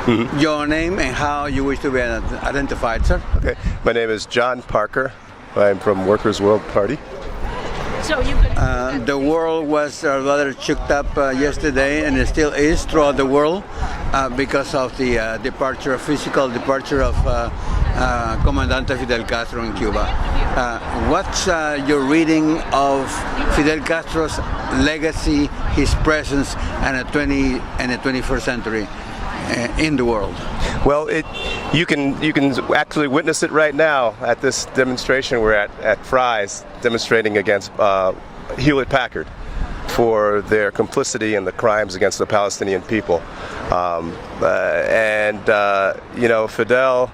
Your name and how you wish to be identified, sir? Okay. My name is Jonh Parker. I'm from Workers' World Party. So you the world was rather shook up yesterday, and it still is throughout the world because of the physical departure of Comandante Fidel Castro in Cuba. What's your reading of Fidel Castro's legacy, his presence, and the 21st century in the world? Well, you can actually witness it right now at this demonstration. We're at Fry's demonstrating against Hewlett-Packard for their complicity in the crimes against the Palestinian people. Fidel,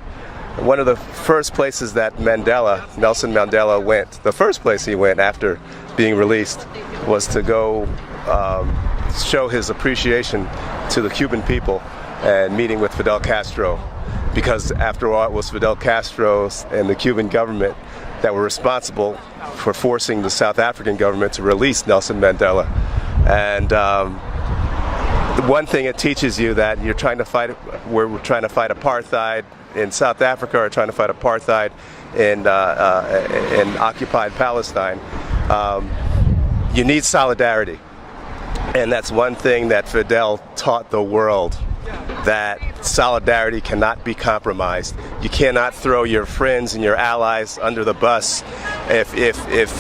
one of the first places that Nelson Mandela went, the first place he went after being released, was to go show his appreciation to the Cuban people and meeting with Fidel Castro, because after all, it was Fidel Castro and the Cuban government that were responsible for forcing the South African government to release Nelson Mandela. And the one thing it teaches you, that we're trying to fight apartheid in South Africa, or trying to fight apartheid in occupied Palestine, you need solidarity. And that's one thing that Fidel taught the world, that solidarity cannot be compromised. You cannot throw your friends and your allies under the bus. If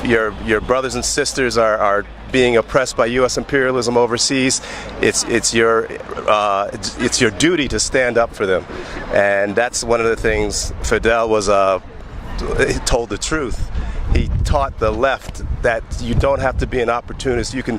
your brothers and sisters are being oppressed by U.S. imperialism overseas, it's your duty to stand up for them. And that's one of the things Fidel told the truth. He taught the left that you don't have to be an opportunist. You can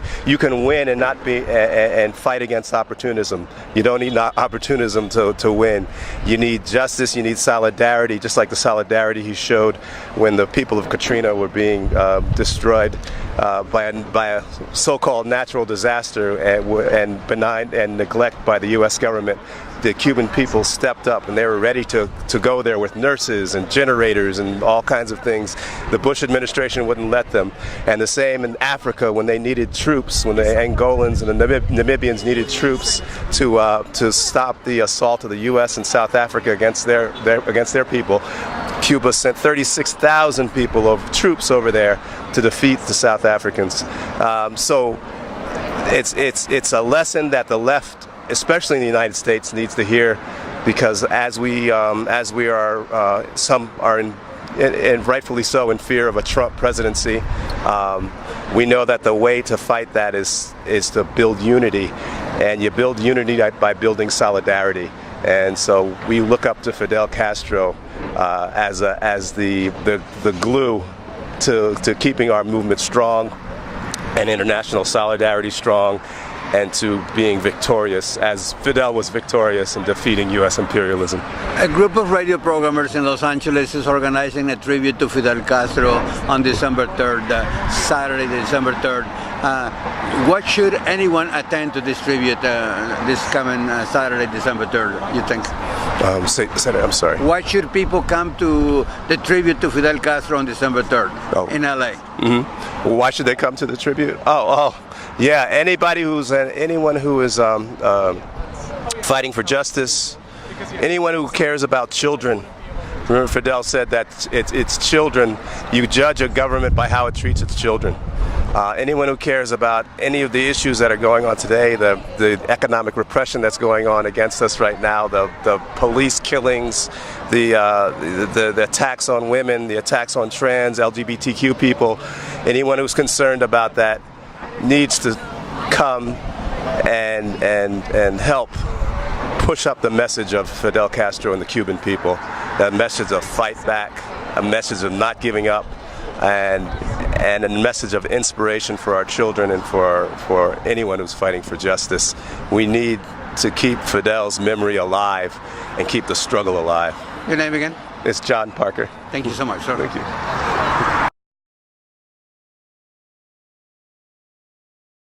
win and not be and fight against opportunism. You don't need opportunism to win. You need justice. You need solidarity, just like the solidarity he showed when the people of Katrina were being destroyed by a so-called natural disaster and benign and neglect by the U.S. government. The Cuban people stepped up, and they were ready to go there with nurses and generators and all kinds of things. The Bush administration wouldn't let them. And the same in Africa, when they needed troops, when the Angolans and the Namibians needed troops to stop the assault of the U.S. and South Africa against their people, Cuba sent 36,000 troops over there to defeat the South Africans. So it's a lesson that the left, especially in the United States, needs to hear, because as we are, some are and rightfully so, in fear of a Trump presidency. We know that the way to fight that is to build unity, and you build unity by building solidarity. And so we look up to Fidel Castro as the glue to keeping our movement strong and international solidarity strong, and to being victorious, as Fidel was victorious in defeating U.S. imperialism. A group of radio programmers in Los Angeles is organizing a tribute to Fidel Castro on December 3rd, Saturday, December 3rd. What should anyone attend to this tribute this coming Saturday, December 3rd, you think? Say that, I'm sorry. Why should people come to the tribute to Fidel Castro on December 3rd in LA? Mm-hmm. Why should they come to the tribute? Yeah, anyone who is fighting for justice, anyone who cares about children. Remember, Fidel said that it's children. You judge a government by how it treats its children. Anyone who cares about any of the issues that are going on today, the economic repression that's going on against us right now, the police killings, the attacks on women, the attacks on trans, LGBTQ people, anyone who's concerned about that needs to come and help push up the message of Fidel Castro and the Cuban people, that message of fight back, a message of not giving up, and a message of inspiration for our children and for anyone who's fighting for justice. We need to keep Fidel's memory alive and keep the struggle alive. Your name again? It's Jonh Parker. Thank you so much, sir. Thank you.